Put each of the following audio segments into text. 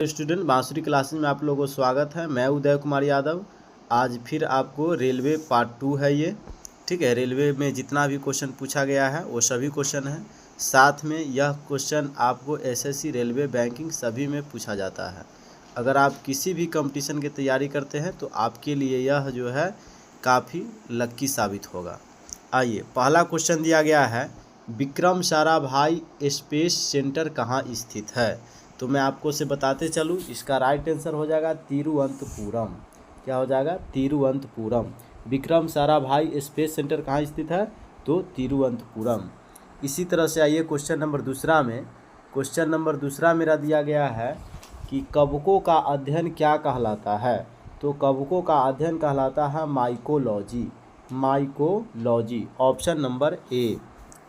Student बांसुरी classes में आप लोगों को स्वागत है। मैं उदय कुमार यादव। आज फिर आपको रेलवे पार्ट 2 है ये, ठीक है। रेलवे में जितना भी क्वेश्चन पूछा गया है वो सभी क्वेश्चन है। साथ में यह क्वेश्चन आपको एसएससी, रेलवे, बैंकिंग सभी में पूछा जाता है। अगर आप किसी भी कंपटीशन की तैयारी करते हैं तो आपके लिए यह जो है काफ़ी लक्की साबित होगा। आइए, पहला क्वेश्चन दिया गया है, विक्रम साराभाई स्पेस सेंटर कहाँ स्थित है। तो मैं आपको से बताते चलूँ, इसका राइट आंसर हो जाएगा तिरुवनंतपुरम। क्या हो जाएगा? तिरुवनंतपुरम। विक्रम साराभाई स्पेस सेंटर कहाँ स्थित है? तो तिरुवनंतपुरम। इसी तरह से आइए क्वेश्चन नंबर दूसरा में। क्वेश्चन नंबर दूसरा मेरा दिया गया है कि कवकों का अध्ययन क्या कहलाता है। तो कवकों का अध्ययन कहलाता है mycology. Mycology, option number A.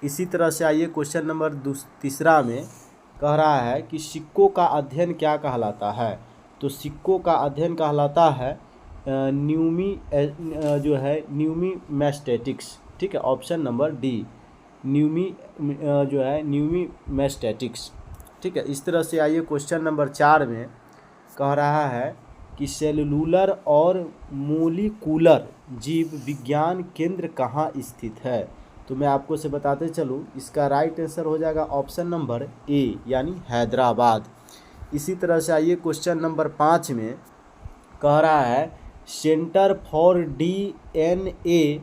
इसी तरह से आइए क्वेश्चन नंबर तीसरा में कह रहा है कि सिक्कों का अध्ययन क्या कहलाता है। तो सिक्कों का अध्ययन कहलाता है न्यूमिमैस्टेटिक्स, ठीक है। ऑप्शन नंबर डी, न्यूमिमैस्टेटिक्स, ठीक है। इस तरह से आइए क्वेश्चन नंबर 4 में कह रहा है कि सेलुलर और मोलिकुलर जीव विज्ञान केंद्र कहाँ स्थित है। तो मैं आपको से बताते चलूँ, इसका राइट आंसर हो जाएगा ऑप्शन नंबर ए, यानी हैदराबाद। इसी तरह से आइए क्वेश्चन नंबर 5 में कह रहा है centre for DNA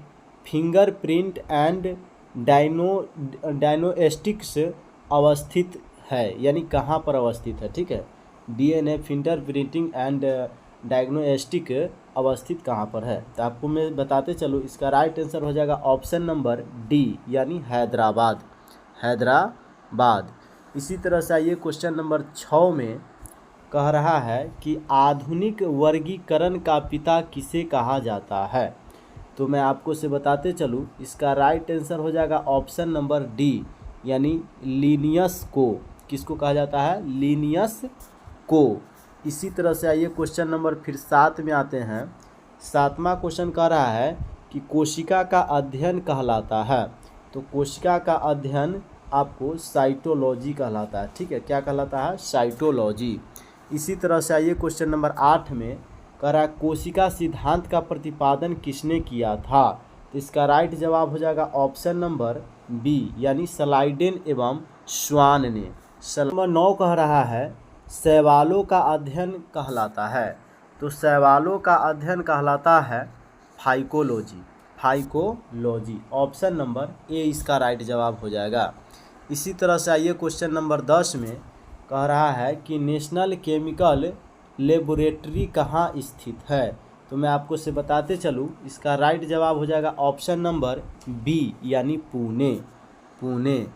fingerprint and diagnostics अवस्थित है, यानी कहाँ पर अवस्थित है, ठीक है। डीएनए फिंगरप्रिंटिंग एंड डायग्नोस्टिक अवस्थित कहाँ पर है। तो आपको मैं बताते चलूँ, इसका राइट आंसर हो जाएगा ऑप्शन नंबर डी, यानी हैदराबाद। हैदराबाद। इसी तरह से आइए क्वेश्चन नंबर 6 में कह रहा है कि आधुनिक वर्गीकरण का पिता किसे कहा जाता है। तो मैं आपको से बताते चलूँ, इसका राइट आंसर हो जाएगा ऑप्शन नंबर डी, यानी लीनियस को। किसको कहा जाता है? लीनियस को। इसी तरह से आइए क्वेश्चन नंबर फिर 7 में आते हैं। 7वां क्वेश्चन कह रहा है कि कोशिका का अध्ययन कहलाता है। तो कोशिका का अध्ययन आपको साइटोलॉजी कहलाता है, ठीक है। क्या कहलाता है? साइटोलॉजी। इसी तरह से आइए क्वेश्चन नंबर 8 में कह रहा है कोशिका सिद्धांत का प्रतिपादन किसने किया था। तो इसका राइट जवाब हो जाएगा ऑप्शन नंबर बी, यानी स्लाइडेन एवं स्वान ने। नंबर 9 कह रहा है शैवालों का अध्ययन कहलाता है। तो शैवालों का अध्ययन कहलाता है phycology. Phycology, option number A इसका राइट जवाब हो जाएगा। इसी तरह से आइए क्वेश्चन नंबर 10 में कह रहा है कि नेशनल केमिकल लेबोरेटरी कहाँ स्थित है। तो मैं आपको से बताते चलूँ, इसका राइट जवाब हो जाएगा ऑप्शन नंबर बी, यानी पुणे। पुणे।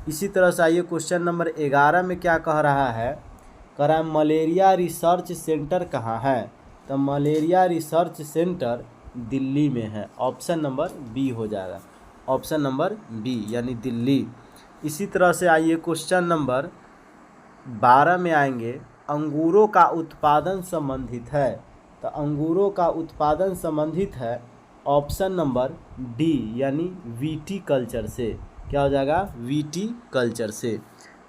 इसी तरह से आइए क्वेश्चन नंबर 11 में क्या कह रहा है, कह रहा है मलेरिया रिसर्च सेंटर कहाँ है। तो मलेरिया रिसर्च सेंटर दिल्ली में है। ऑप्शन नंबर बी हो जाएगा, ऑप्शन नंबर बी, यानी दिल्ली। इसी तरह से आइए क्वेश्चन नंबर 12 में आएंगे, अंगूरों का उत्पादन संबंधित है। तो अंगूरों का उत्पादन संबंधित है ऑप्शन नंबर डी, यानी वीटी कल्चर से। क्या हो जाएगा? वीटी कल्चर से।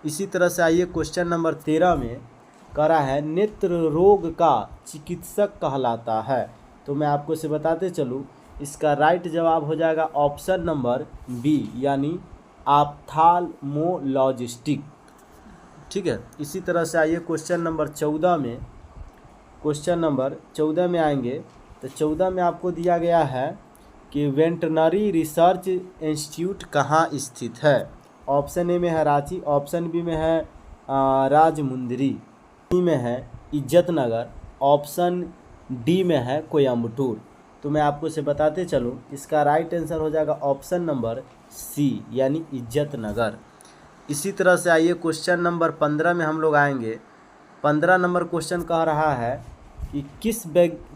इसी तरह से आइए क्वेश्चन नंबर 13 में कह रहा है नेत्र रोग का चिकित्सक कहलाता है। तो मैं आपको से बताते चलूँ, इसका राइट जवाब हो जाएगा ऑप्शन नंबर बी, यानी ऑप्थाल्मोलॉजिस्टिक, ठीक है। इसी तरह से आइए क्वेश्चन नंबर 14 में। क्वेश्चन नंबर 14 में आएंगे तो 14 में आपको दिया गया है कि वेटरनरी रिसर्च इंस्टीट्यूट कहाँ स्थित है। ऑप्शन ए में है रांची, ऑप्शन बी में है राजमुंदरी, सी में है इज्जतनगर, ऑप्शन डी में है कोयम्बटूर। तो मैं आपको से बताते चलूँ, इसका राइट आंसर हो जाएगा ऑप्शन नंबर सी, यानी इज्जतनगर। इसी तरह से आइए क्वेश्चन नंबर 15 में हम लोग आएंगे। 15 नंबर क्वेश्चन कह रहा है कि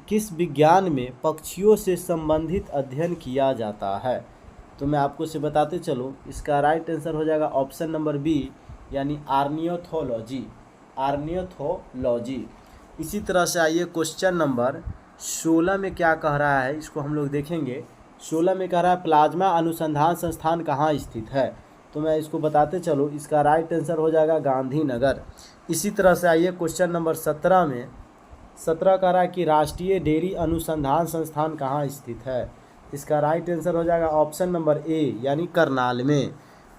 किस विज्ञान में पक्षियों से संबंधित अध्ययन किया जाता है। तो मैं आपको से बताते चलूँ, इसका राइट आंसर हो जाएगा ऑप्शन नंबर बी, यानी आर्नियोथोलॉजी। आर्नियोथोलॉजी। इसी तरह से आइए क्वेश्चन नंबर 16 में क्या कह रहा है, इसको हम लोग देखेंगे। 16 में कह रहा है प्लाज्मा अनुसंधान संस्थान कहाँ स्थित है। तो मैं इसको बताते चलूँ, इसका राइट आंसर हो जाएगा गांधीनगर। इसी तरह से आइए क्वेश्चन नंबर 17 में। 17 कह रहा है कि राष्ट्रीय डेयरी अनुसंधान संस्थान कहाँ स्थित है। इसका राइट आंसर हो जाएगा ऑप्शन नंबर ए यानी करनाल में।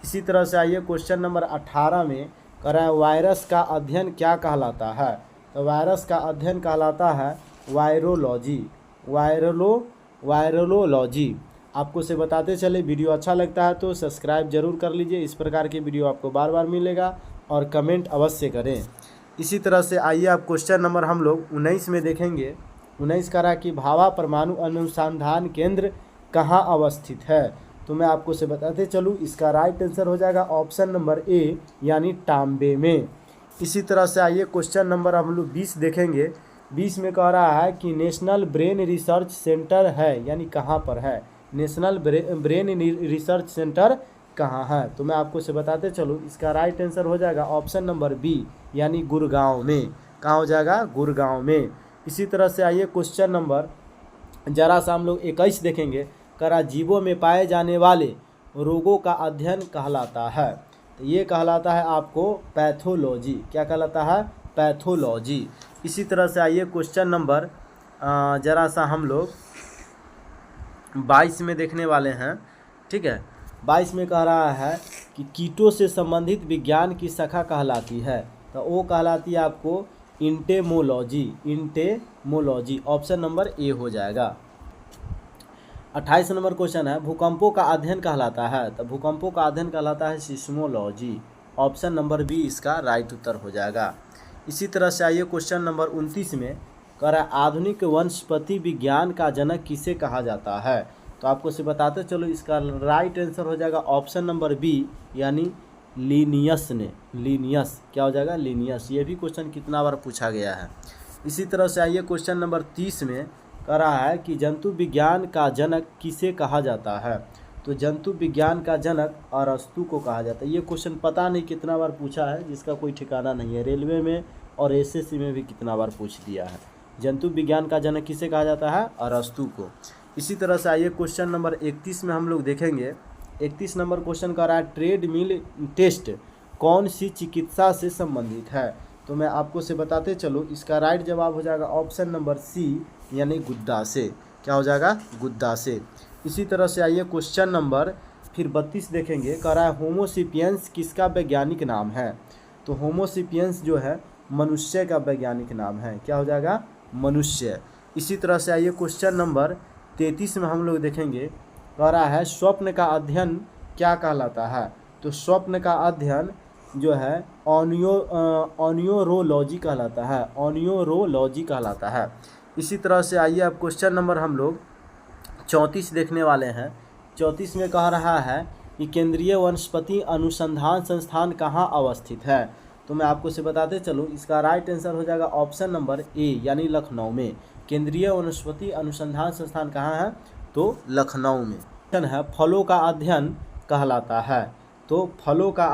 इसी तरह से आइए क्वेश्चन नंबर 18 में कह रहा है वायरस का अध्ययन क्या कहलाता है। तो वायरस का अध्ययन कहलाता है वायरोलॉजी। वायरोलॉजी। आपको से बताते चले, वीडियो अच्छा लगता है तो सब्सक्राइब जरूर कर लीजिए, इस प्रकार की वीडियो आपको बार बार मिलेगा, और कमेंट अवश्य करें। इसी तरह से आइए आप क्वेश्चन नंबर हम लोग 19 में देखेंगे। 19 कह रहा कि भाभा परमाणु अनुसंधान केंद्र कहाँ अवस्थित है। तो मैं आपको से बताते चलूँ, इसका राइट आंसर हो जाएगा ऑप्शन नंबर ए यानी टाम्बे में। इसी तरह से आइए क्वेश्चन नंबर हम लोग 20 देखेंगे। 20 में कह रहा है कि नेशनल ब्रेन रिसर्च सेंटर है यानी कहाँ पर है। नेशनल ब्रेन रिसर्च सेंटर कहाँ है। तो मैं आपको से बताते चलूँ, इसका राइट आंसर हो जाएगा ऑप्शन नंबर बी यानी गुड़गांव में। कहाँ हो जाएगा, गुड़गांव में। इसी तरह से आइए क्वेश्चन नंबर जरा सा हम लोग 21 देखेंगे। करा जीवों में पाए जाने वाले रोगों का अध्ययन कहलाता है। तो ये कहलाता है आपको पैथोलॉजी। क्या कहलाता है, पैथोलॉजी। इसी तरह से आइए क्वेश्चन नंबर जरा सा हम लोग 22 में देखने वाले हैं। ठीक है, 22 में कह रहा है कि कीटों से संबंधित विज्ञान की शाखा कहलाती है। तो वो कहलाती है आपको इंटेमोलॉजी। इंटेमोलॉजी ऑप्शन नंबर ए हो जाएगा। 28 नंबर क्वेश्चन है भूकंपों का अध्ययन कहलाता है। तो भूकंपों का अध्ययन कहलाता है सिस्मोलॉजी। ऑप्शन नंबर बी इसका राइट उत्तर हो जाएगा। इसी तरह से आइए क्वेश्चन नंबर 29 में कह रहा है आधुनिक वनस्पति विज्ञान का जनक किसे कहा जाता है। तो आपको से बताते चलो, इसका राइट आंसर हो जाएगा ऑप्शन नंबर बी यानी लीनियस ने। लीनियस क्या हो जाएगा, लीनियस। ये भी क्वेश्चन कितना बार पूछा गया है। इसी तरह से आइए क्वेश्चन नंबर 30 में कह रहा है कि जंतु विज्ञान का जनक किसे कहा जाता है। तो जंतु विज्ञान का जनक अरस्तु को कहा जाता है। ये क्वेश्चन पता नहीं कितना बार पूछा है, जिसका कोई ठिकाना नहीं है। रेलवे में और एसएससी में भी कितना बार पूछ दिया है। जंतु विज्ञान का जनक किसे कहा जाता है, अरस्तु को। इसी तरह से आइए क्वेश्चन नंबर 31 में हम लोग देखेंगे। 31 नंबर क्वेश्चन कह रहा है ट्रेडमिल टेस्ट कौन सी चिकित्सा से संबंधित है। तो मैं आपको से बताते चलो, इसका राइट जवाब हो जाएगा ऑप्शन नंबर सी यानी गुद्दा से। क्या हो जाएगा, गुद्दा से। इसी तरह से आइए क्वेश्चन नंबर फिर 32 देखेंगे। कह रहा है होमोसिपियंस किसका वैज्ञानिक नाम है। तो होमोसिपियंस जो है मनुष्य का वैज्ञानिक नाम है। क्या हो जाएगा, मनुष्य। इसी तरह से आइए क्वेश्चन नंबर 33 में हम लोग देखेंगे। कह रहा है स्वप्न का अध्ययन क्या कहलाता है। तो स्वप्न का अध्ययन जो है ऑनियोरोलॉजी कहलाता है। ऑनियोरोलॉजी कहलाता है। इसी तरह से आइए अब क्वेश्चन नंबर हम लोग 34 देखने वाले हैं। 34 में कह रहा है कि केंद्रीय वनस्पति अनुसंधान संस्थान कहाँ अवस्थित है। तो मैं आपको से बताते चलूँ, इसका राइट आंसर हो जाएगा ऑप्शन नंबर ए यानी लखनऊ में। केंद्रीय वनस्पति अनुसंधान संस्थान कहाँ है, तो लखनऊ में। है फलों का अध्ययन कहलाता है। तो फलों का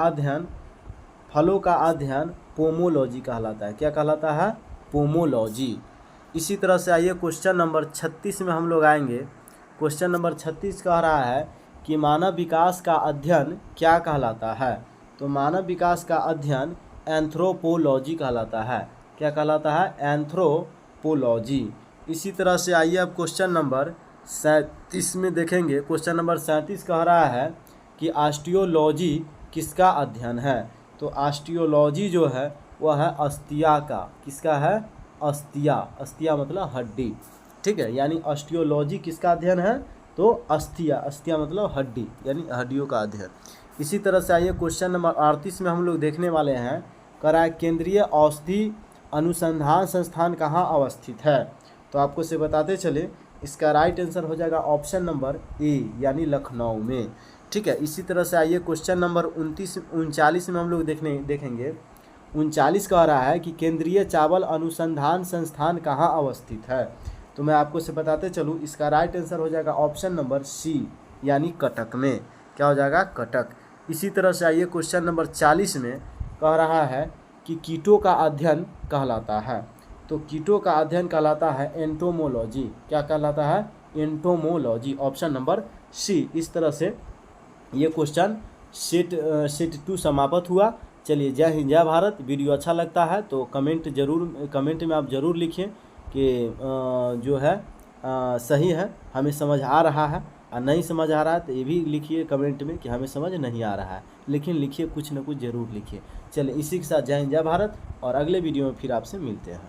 अध्ययन पोमोलॉजी कहलाता है। क्या कहलाता है, पोमोलॉजी। इसी तरह से आइए क्वेश्चन नंबर 36 में हम लोग आएंगे। क्वेश्चन नंबर 36 कह रहा है कि मानव विकास का अध्ययन क्या कहलाता है। तो मानव विकास का अध्ययन एंथ्रोपोलॉजी कहलाता है। क्या कहलाता है, एंथ्रोपोलॉजी। इसी तरह से आइए अब क्वेश्चन नंबर 37 में देखेंगे। क्वेश्चन नंबर 37 कह रहा है कि ऑस्टियोलॉजी किसका अध्ययन है। तो ऑस्टियोलॉजी जो है वह है अस्थिया का। किसका है, अस्थिया। अस्थिया मतलब हड्डी। ठीक है, यानी ऑस्टियोलॉजी किसका अध्ययन है, तो अस्थिया। अस्थिया मतलब हड्डी, यानी हड्डियों का अध्ययन। इसी तरह से आइए क्वेश्चन नंबर 38 में हम लोग देखने वाले हैं। कह रहा है केंद्रीय औषधि अनुसंधान संस्थान कहाँ अवस्थित है। तो आपको से बताते चले, इसका राइट आंसर हो जाएगा ऑप्शन नंबर ए यानी लखनऊ में। ठीक है, इसी तरह से आइए क्वेश्चन नंबर 39 में हम लोग देखेंगे। 39 कह रहा है कि केंद्रीय चावल अनुसंधान संस्थान कहाँ अवस्थित है। तो मैं आपको से बताते चलूँ, इसका राइट आंसर हो जाएगा ऑप्शन नंबर सी यानी कटक में। क्या हो जाएगा, कटक। इसी तरह से आइए क्वेश्चन नंबर 40 में कह रहा है कि कीटों का अध्ययन कहलाता है। तो कीटों का अध्ययन कहलाता है एंटोमोलॉजी। क्या कहलाता है, एंटोमोलॉजी। Option number C. इस तरह से ये क्वेश्चन सेट 2 समाप्त हुआ। चलिए, जय हिंद जय भारत। वीडियो अच्छा लगता है तो कमेंट में आप ज़रूर लिखिए कि जो है सही है, हमें समझ आ रहा है, और नहीं समझ आ रहा है तो ये भी लिखिए कमेंट में कि हमें समझ नहीं आ रहा है, लेकिन लिखिए, कुछ ना कुछ ज़रूर लिखिए। चलिए, इसी के साथ जय हिंद जय भारत, और अगले वीडियो में फिर आपसे मिलते हैं।